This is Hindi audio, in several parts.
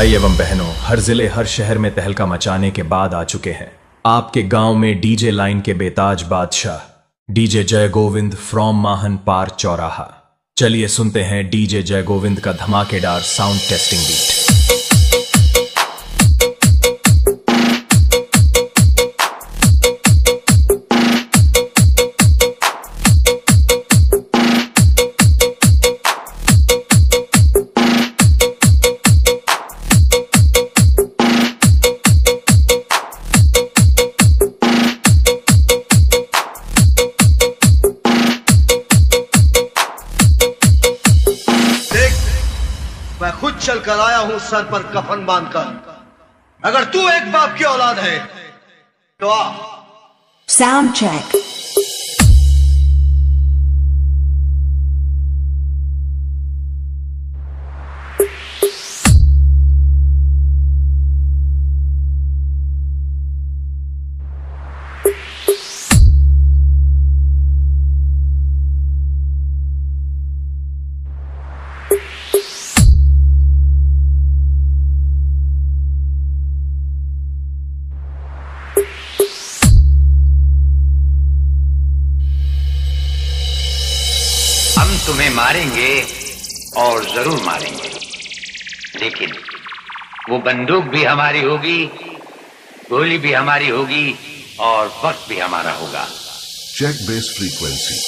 भाई एवं बहनों, हर जिले हर शहर में तहलका मचाने के बाद आ चुके हैं आपके गांव में डीजे लाइन के बेताज बादशाह डीजे जय गोविंद फ्रॉम माहन पार चौराहा। चलिए सुनते हैं डीजे जय गोविंद का धमाकेदार साउंड टेस्टिंग बीट। मैं खुद चल कर आया हूं सर पर कफन बांधकर। अगर तू एक बाप की औलाद है तो आ। Sound check. हम तुम्हें मारेंगे और जरूर मारेंगे, लेकिन वो बंदूक भी हमारी होगी, गोली भी हमारी होगी और वक्त भी हमारा होगा। Check base frequency.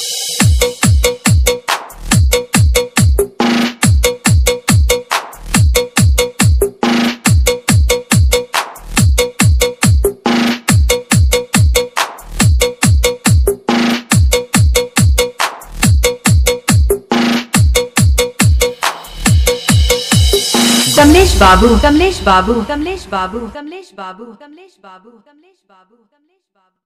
कमलेश बाबू, कमलेश बाबू, कमलेश बाबू, कमलेश बाबू, कमलेश बाबू, कमलेश बाबू, कमलेश